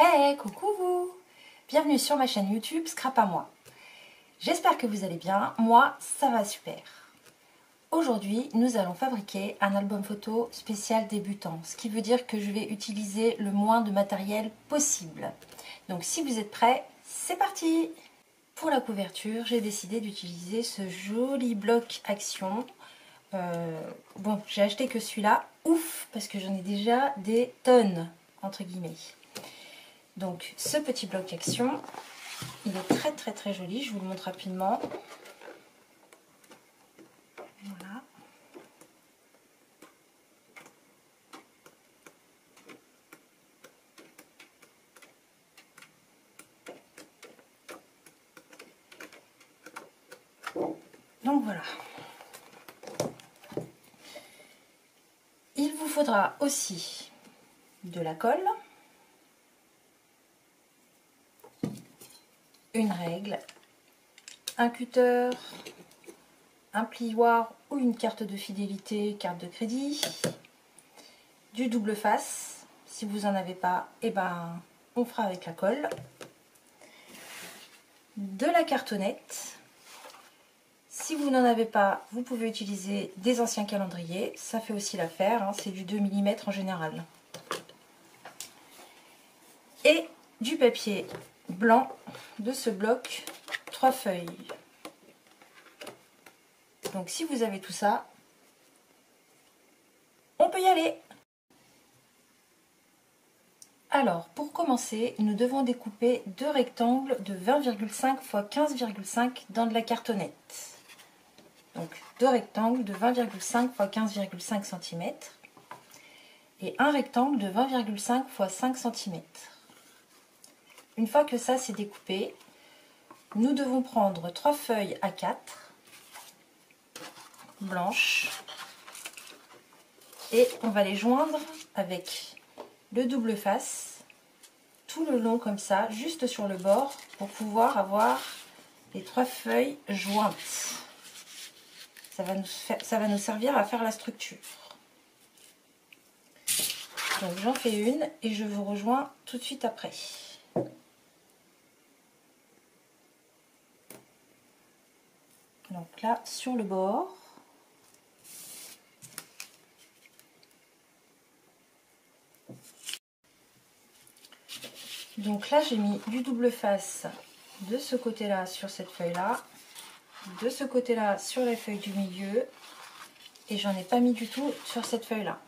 Hey, coucou vous! Bienvenue sur ma chaîne YouTube Scrap à moi. J'espère que vous allez bien, moi ça va super. Aujourd'hui, nous allons fabriquer un album photo spécial débutant, ce qui veut dire que je vais utiliser le moins de matériel possible. Donc si vous êtes prêts, c'est parti! Pour la couverture, j'ai décidé d'utiliser ce joli bloc action. Bon, j'ai acheté que celui-là, ouf, parce que j'en ai déjà des tonnes, entre guillemets. Donc ce petit bloc action, il est très joli, je vous le montre rapidement. Voilà. Donc voilà. Il vous faudra aussi de la colle, une règle, un cutter, un plioir ou une carte de fidélité, carte de crédit, du double face. Si vous n'en avez pas, eh ben, on fera avec la colle. De la cartonnette. Si vous n'en avez pas, vous pouvez utiliser des anciens calendriers. Ça fait aussi l'affaire, hein, c'est du 2 mm en général. Et du papier blanc de ce bloc 3 feuilles. Donc si vous avez tout ça, on peut y aller. Alors pour commencer, nous devons découper deux rectangles de 20,5 x 15,5 dans de la cartonnette. Donc deux rectangles de 20,5 x 15,5 cm et un rectangle de 20,5 x 5 cm. Une fois que ça c'est découpé, nous devons prendre 3 feuilles A4 blanches et on va les joindre avec le double face tout le long comme ça, juste sur le bord, pour pouvoir avoir les 3 feuilles jointes. Ça va nous servir à faire la structure. Donc j'en fais une et je vous rejoins tout de suite après. Donc là, sur le bord. Donc là, j'ai mis du double face de ce côté-là sur cette feuille-là, de ce côté-là sur les feuilles du milieu, et j'en ai pas mis du tout sur cette feuille-là.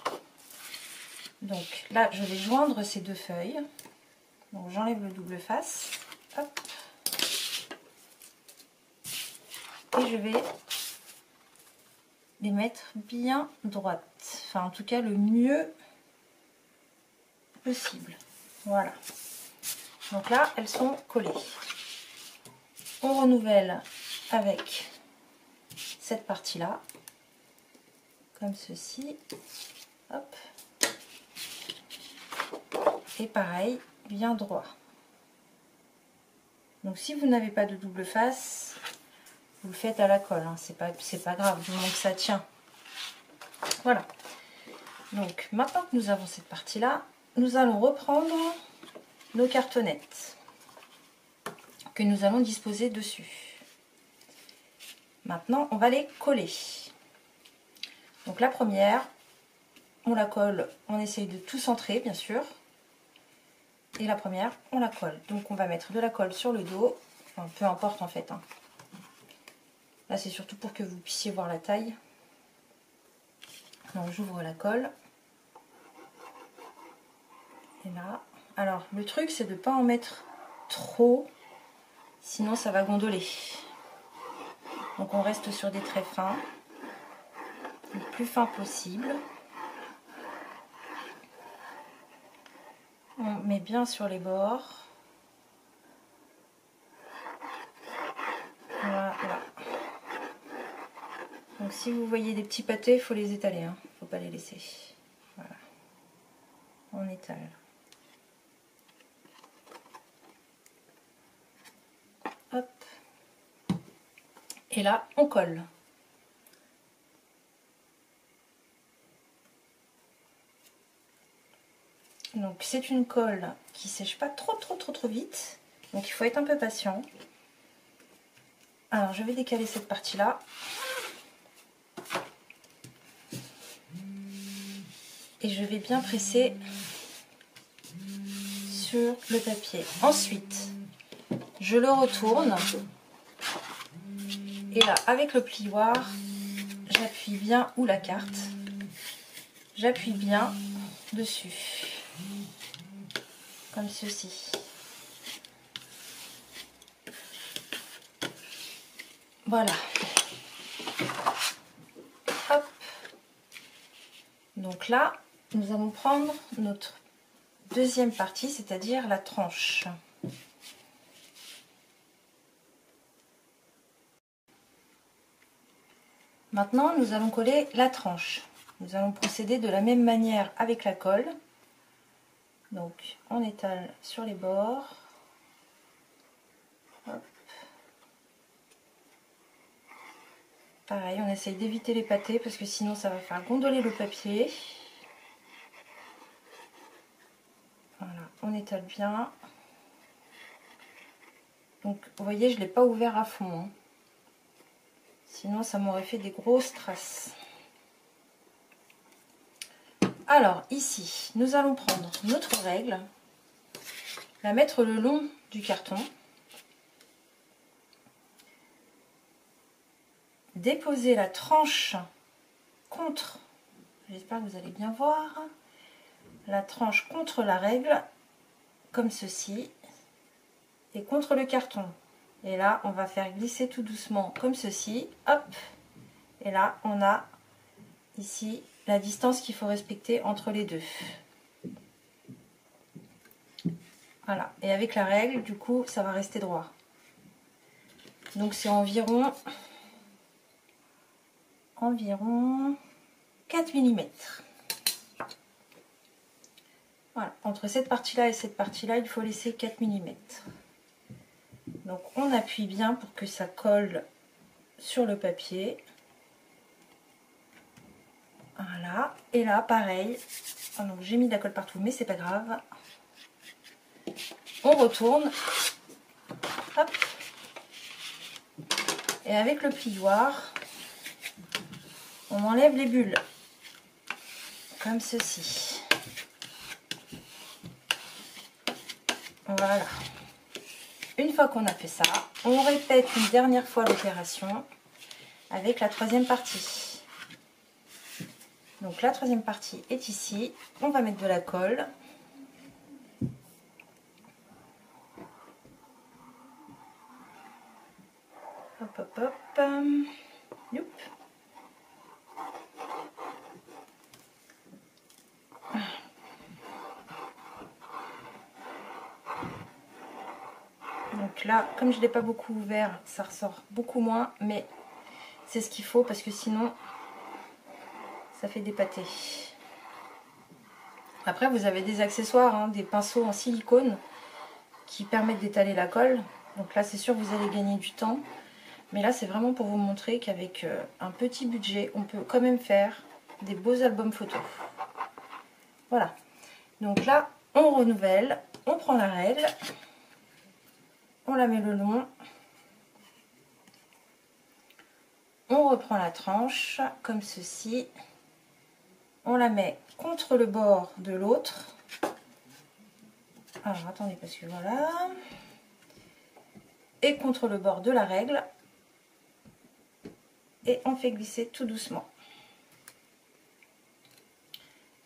Donc là, je vais joindre ces deux feuilles. Donc j'enlève le double face. Hop. Et je vais les mettre bien droites. Enfin, en tout cas, le mieux possible. Voilà. Donc là, elles sont collées. On renouvelle avec cette partie-là, comme ceci. Hop. Et pareil, bien droit. Donc si vous n'avez pas de double face, vous le faites à la colle, hein. C'est pas grave, du moment que ça tient. Voilà. Donc maintenant que nous avons cette partie-là, nous allons reprendre nos cartonnettes que nous allons disposer dessus. Maintenant, on va les coller. Donc la première, on la colle, on essaye de tout centrer, bien sûr. Et la première, on la colle. Donc on va mettre de la colle sur le dos, enfin, peu importe en fait, hein. Là, c'est surtout pour que vous puissiez voir la taille. Donc j'ouvre la colle. Et là, alors le truc, c'est de ne pas en mettre trop, sinon ça va gondoler. Donc on reste sur des traits fins, le plus fin possible. On met bien sur les bords. Voilà. Donc si vous voyez des petits pâtés, il faut les étaler, hein. Faut pas les laisser. Voilà. On étale. Hop. Et là, on colle. Donc c'est une colle qui sèche pas trop vite. Donc il faut être un peu patient. Alors je vais décaler cette partie-là. Et je vais bien presser sur le papier. Ensuite, je le retourne. Et là, avec le plioir, j'appuie bien, ou la carte, j'appuie bien dessus. Comme ceci. Voilà. Hop. Donc là, nous allons prendre notre deuxième partie, c'est-à-dire la tranche. Maintenant, nous allons coller la tranche. Nous allons procéder de la même manière avec la colle. Donc, on étale sur les bords. Hop. Pareil, on essaye d'éviter les pâtés parce que sinon ça va faire gondoler le papier. Voilà, on étale bien. Donc, vous voyez, je ne l'ai pas ouvert à fond, hein. Sinon, ça m'aurait fait des grosses traces. Alors, ici, nous allons prendre notre règle, la mettre le long du carton, déposer la tranche contre, j'espère que vous allez bien voir, la tranche contre la règle, comme ceci, et contre le carton. Et là, on va faire glisser tout doucement, comme ceci, hop, et là, on a ici la distance qu'il faut respecter entre les deux. Voilà, et avec la règle, du coup, ça va rester droit. Donc c'est environ 4 mm. Voilà, entre cette partie-là et cette partie-là, il faut laisser 4 mm. Donc on appuie bien pour que ça colle sur le papier. Voilà, et là pareil. Oh donc j'ai mis de la colle partout, mais c'est pas grave. On retourne. Hop. Et avec le plioir, on enlève les bulles. Comme ceci. Voilà. Une fois qu'on a fait ça, on répète une dernière fois l'opération avec la troisième partie. Donc la troisième partie est ici. On va mettre de la colle. Hop, hop, hop. Youp. Donc là, comme je ne l'ai pas beaucoup ouvert, ça ressort beaucoup moins, mais c'est ce qu'il faut parce que sinon, ça fait des pâtés. Après, vous avez des accessoires, hein, des pinceaux en silicone qui permettent d'étaler la colle. Donc là, c'est sûr, vous allez gagner du temps. Mais là, c'est vraiment pour vous montrer qu'avec un petit budget, on peut quand même faire des beaux albums photos. Voilà. Donc là, on renouvelle, on prend la règle, on la met le long, on reprend la tranche comme ceci, on la met contre le bord de l'autre. Alors attendez parce que voilà, et contre le bord de la règle, et on fait glisser tout doucement.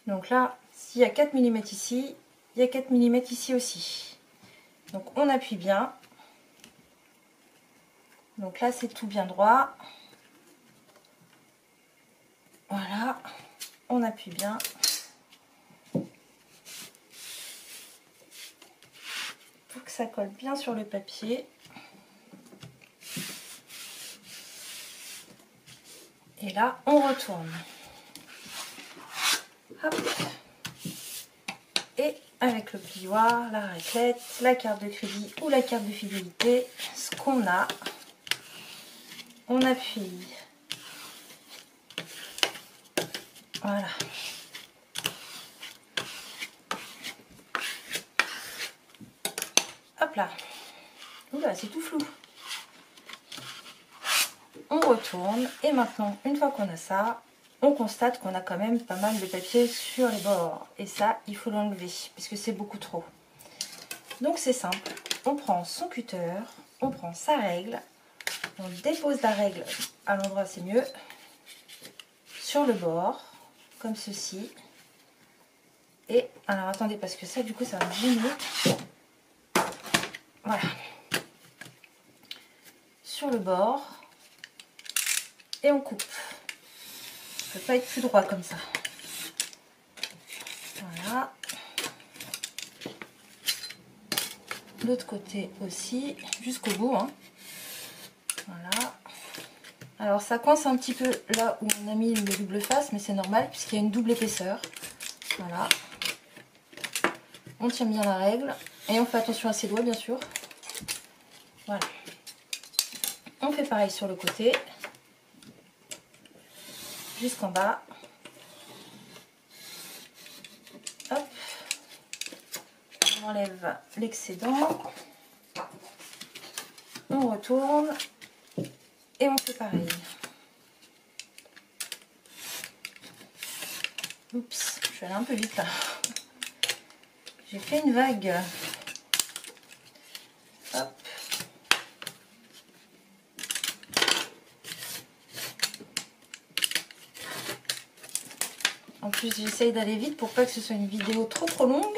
Donc là, s'il y a 4 mm ici, il y a 4 mm ici aussi. Donc on appuie bien. Donc là, c'est tout bien droit. Voilà, on appuie bien. Pour que ça colle bien sur le papier. Et là, on retourne. Hop. Et avec le plioir, la raclette, la carte de crédit ou la carte de fidélité, ce qu'on a, on appuie. Voilà. hop là. Oula, c'est tout flou. On retourne et maintenant, une fois qu'on a ça, on constate qu'on a quand même pas mal de papier sur les bords. Et ça, il faut l'enlever puisque c'est beaucoup trop. Donc c'est simple, on prend son cutter, on prend sa règle, on dépose la règle à l'endroit c'est mieux, sur le bord, comme ceci. Et alors attendez, parce que ça du coup ça va me gêner. Voilà. Sur le bord. Et on coupe. Ça ne peut pas être plus droit comme ça. Voilà. L'autre côté aussi, jusqu'au bout. Hein. Voilà. Alors ça coince un petit peu là où on a mis le double face, mais c'est normal puisqu'il y a une double épaisseur. Voilà. On tient bien la règle et on fait attention à ses doigts bien sûr. Voilà. On fait pareil sur le côté. Jusqu'en bas. Hop. On enlève l'excédent. On retourne. Et on fait pareil. Oups, je suis allée un peu vite là. J'ai fait une vague. Hop. En plus, j'essaye d'aller vite pour pas que ce soit une vidéo trop longue.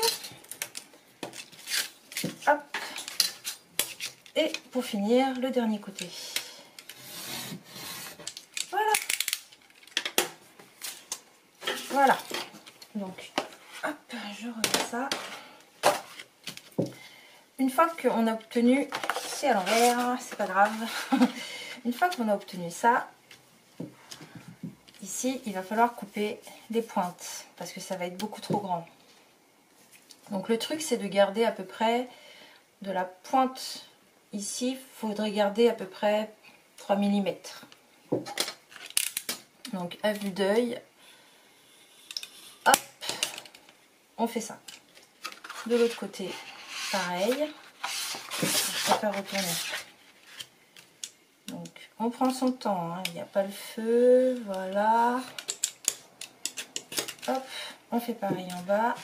Hop. Et pour finir, le dernier côté. Voilà. Voilà. Donc, hop, je remets ça. Une fois qu'on a obtenu, c'est à l'envers, c'est pas grave. Une fois qu'on a obtenu ça, ici, il va falloir couper les pointes parce que ça va être beaucoup trop grand. Donc le truc, c'est de garder à peu près de la pointe ici, il faudrait garder à peu près 3 mm. Donc à vue d'œil, hop, on fait ça. De l'autre côté, pareil. Je préfère retourner. Donc on prend son temps, hein. Il n'y a pas le feu, voilà. Hop, on fait pareil en bas.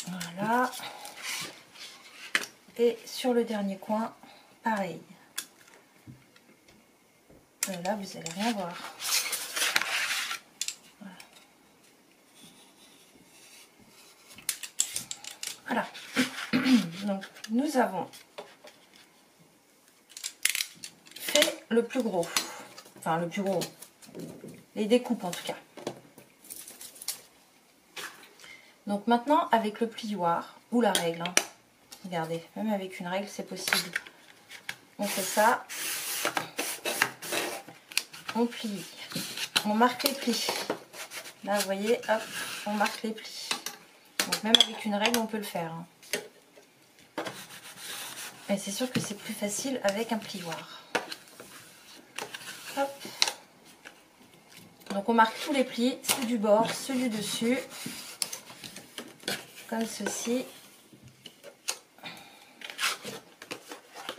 Voilà. Et sur le dernier coin, pareil. Et là, vous allez rien voir. Voilà. Donc, nous avons fait le plus gros. Enfin, le plus gros. Les découpes, en tout cas. Donc, maintenant, avec le plioir ou la règle, hein. Regardez, même avec une règle, c'est possible. On fait ça. On plie. On marque les plis. Là, vous voyez, hop, on marque les plis. Donc, même avec une règle, on peut le faire. Hein. Mais c'est sûr que c'est plus facile avec un plioir. Hop. Donc, on marque tous les plis, ceux du bord, ceux du dessus. Comme ceci.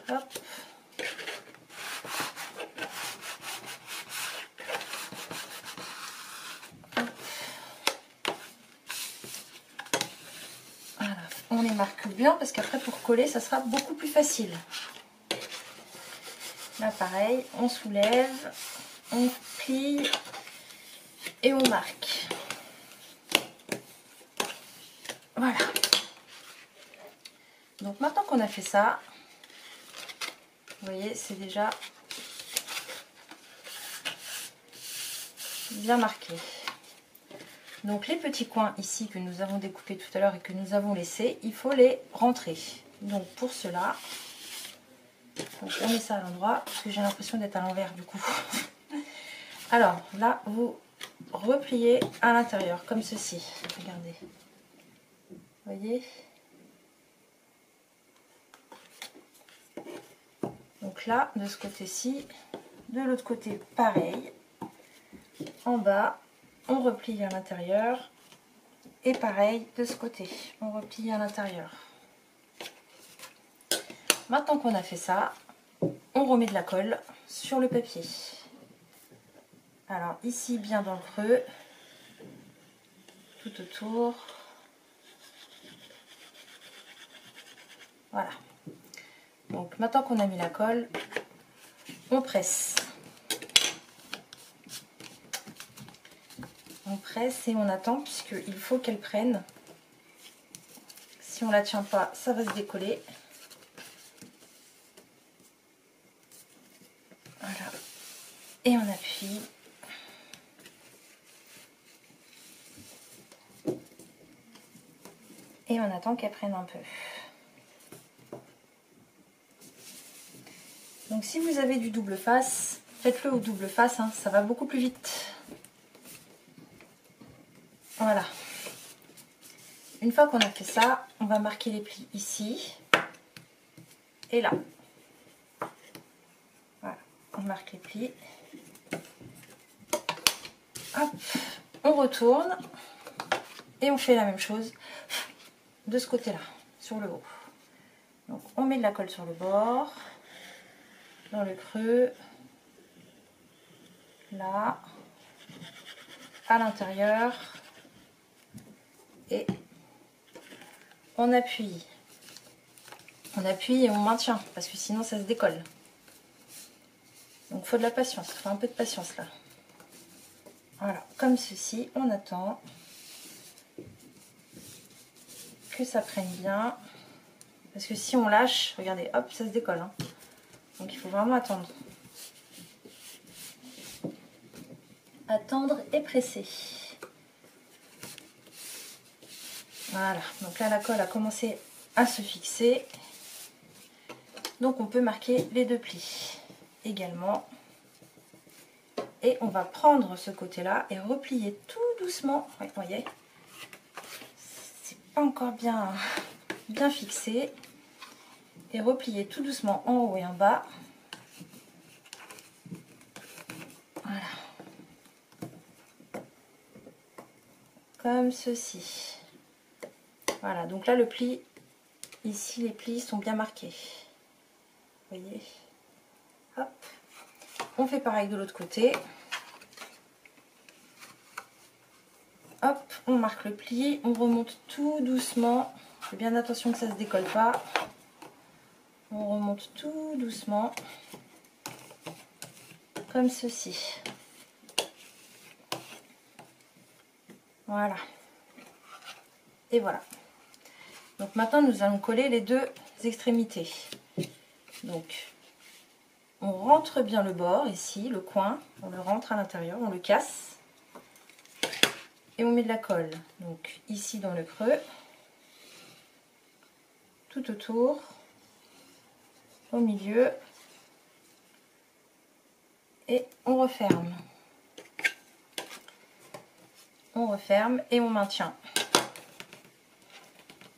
Hop. Voilà, on les marque bien parce qu'après pour coller ça sera beaucoup plus facile. Là pareil, on soulève, on plie et on marque. Voilà. Donc maintenant qu'on a fait ça, vous voyez, c'est déjà bien marqué. Donc les petits coins ici que nous avons découpés tout à l'heure et que nous avons laissés, il faut les rentrer. Donc pour cela, donc on met ça à l'endroit parce que j'ai l'impression d'être à l'envers du coup. Alors là, vous repliez à l'intérieur comme ceci. Regardez. Vous voyez? Donc là, de ce côté-ci, de l'autre côté, pareil. En bas, on replie vers l'intérieur Et pareil de ce côté, on replie à l'intérieur. Maintenant qu'on a fait ça, on remet de la colle sur le papier. Alors ici, bien dans le creux, tout autour. Voilà. Donc maintenant qu'on a mis la colle, on presse. On presse et on attend puisqu'il faut qu'elle prenne. Si on ne la tient pas, ça va se décoller. Voilà. Et on appuie. Et on attend qu'elle prenne un peu. Donc si vous avez du double face, faites-le au double face, hein, ça va beaucoup plus vite. Voilà. Une fois qu'on a fait ça, on va marquer les plis ici et là. Voilà, on marque les plis. Hop, on retourne et on fait la même chose de ce côté-là, sur le haut. Donc on met de la colle sur le bord, dans le creux, là, à l'intérieur, et on appuie. On appuie et on maintient, parce que sinon ça se décolle. Donc il faut de la patience, il faut un peu de patience là. Voilà, comme ceci, on attend que ça prenne bien. Parce que si on lâche, regardez, hop, ça se décolle. Hein. Donc il faut vraiment attendre. Attendre et presser. Voilà, donc là la colle a commencé à se fixer. Donc on peut marquer les deux plis également. Et on va prendre ce côté-là et replier tout doucement. Ouais, vous voyez, c'est pas encore bien fixé. Et replier tout doucement en haut et en bas. Voilà. Comme ceci. Voilà, donc là le pli, ici les plis sont bien marqués. Vous voyez. Hop. On fait pareil de l'autre côté. Hop, on marque le pli, on remonte tout doucement. Faites bien attention que ça ne se décolle pas. On remonte tout doucement. Comme ceci. Voilà. Et voilà. Donc maintenant nous allons coller les deux extrémités. Donc on rentre bien le bord ici, le coin, on le rentre à l'intérieur, on le casse. Et on met de la colle. Donc ici dans le creux, tout autour, au milieu. Et on referme. On referme et on maintient.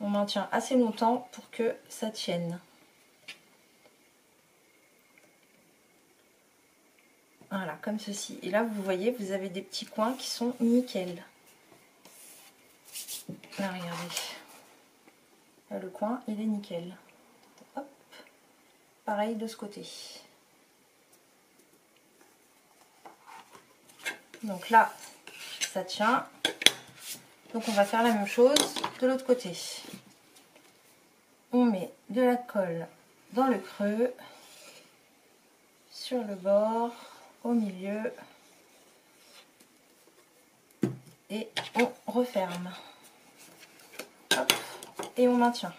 On maintient assez longtemps pour que ça tienne. Voilà, comme ceci. Et là, vous voyez, vous avez des petits coins qui sont nickel. Là, regardez. Là, le coin, il est nickel. Hop. Pareil de ce côté. Donc là, ça tient. Donc on va faire la même chose de l'autre côté. On met de la colle dans le creux, sur le bord, au milieu. Et on referme. Hop, et on maintient.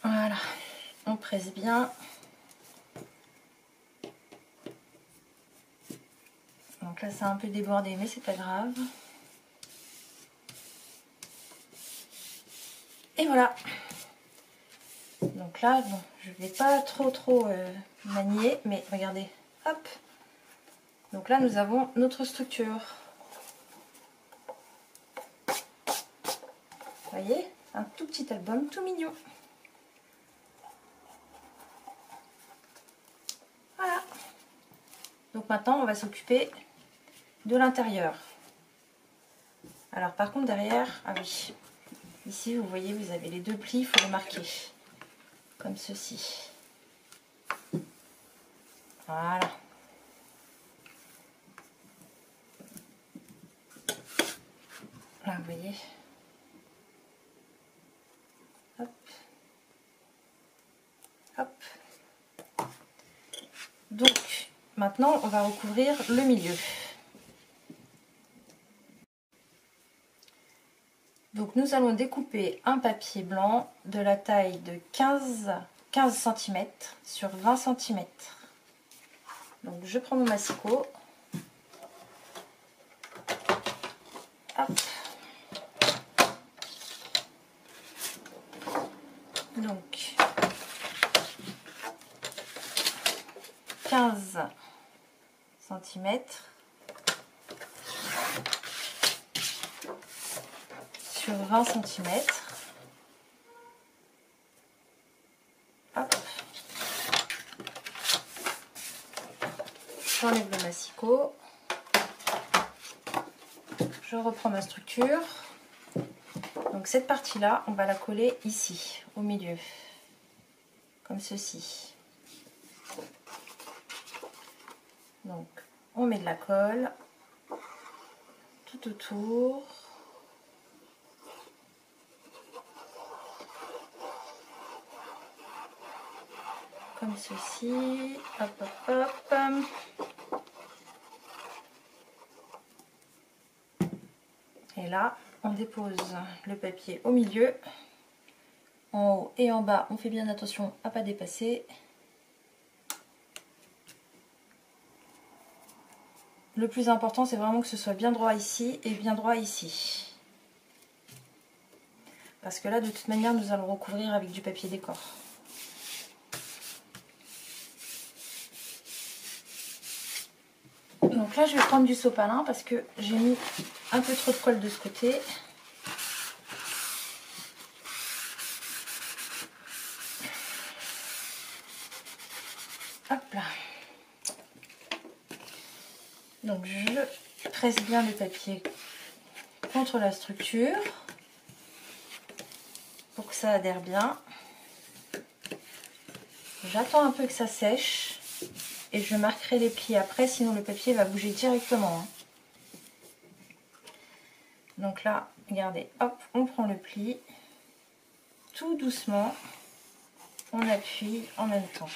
Voilà, on presse bien. Donc là, c'est un peu débordé, mais c'est pas grave. Et voilà. Donc là, bon, je ne vais pas trop manier, mais regardez, hop. Donc là, nous avons notre structure. Vous voyez, un tout petit album, tout mignon. Voilà. Donc maintenant, on va s'occuper de l'intérieur. Alors par contre derrière, ah oui, ici vous voyez, vous avez les deux plis, il faut les marquer comme ceci. Voilà. Là vous voyez. Hop. Hop. Donc maintenant on va recouvrir le milieu. Donc nous allons découper un papier blanc de la taille de 15 cm sur 20 cm. Donc je prends mon massicot. Hop. Donc 15 cm sur 20 cm. Hop. J'enlève le massicot. Je reprends ma structure. Donc cette partie-là, on va la coller ici, au milieu, comme ceci. Donc on met de la colle tout autour. Comme ceci. Hop, hop, hop. Et là, on dépose le papier au milieu. En haut et en bas, on fait bien attention à ne pas dépasser. Le plus important, c'est vraiment que ce soit bien droit ici et bien droit ici. Parce que là, de toute manière, nous allons recouvrir avec du papier décor. Donc là, je vais prendre du sopalin parce que j'ai mis un peu trop de colle de ce côté. Hop là. Donc je presse bien le papier contre la structure pour que ça adhère bien. J'attends un peu que ça sèche et je marquerai les plis après, sinon le papier va bouger directement. Donc là, regardez, hop, on prend le pli, tout doucement, on appuie en même temps.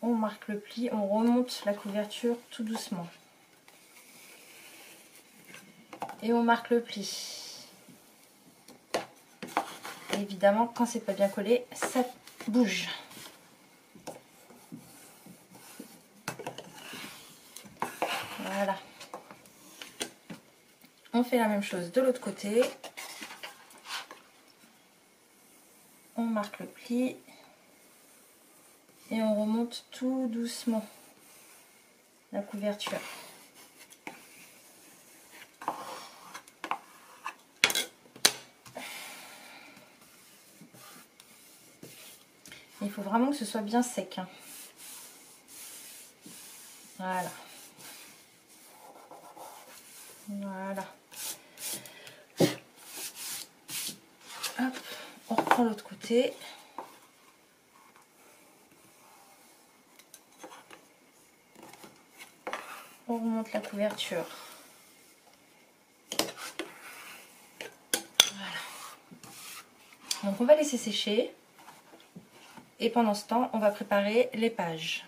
On marque le pli, on remonte la couverture tout doucement. Et on marque le pli. Et évidemment, quand c'est pas bien collé, ça bouge. Voilà. On fait la même chose de l'autre côté. On marque le pli. Et on remonte tout doucement la couverture. Il faut vraiment que ce soit bien sec. Voilà. Voilà. Hop, on reprend l'autre côté. On remonte la couverture. Voilà. Donc on va laisser sécher. Et pendant ce temps, on va préparer les pages.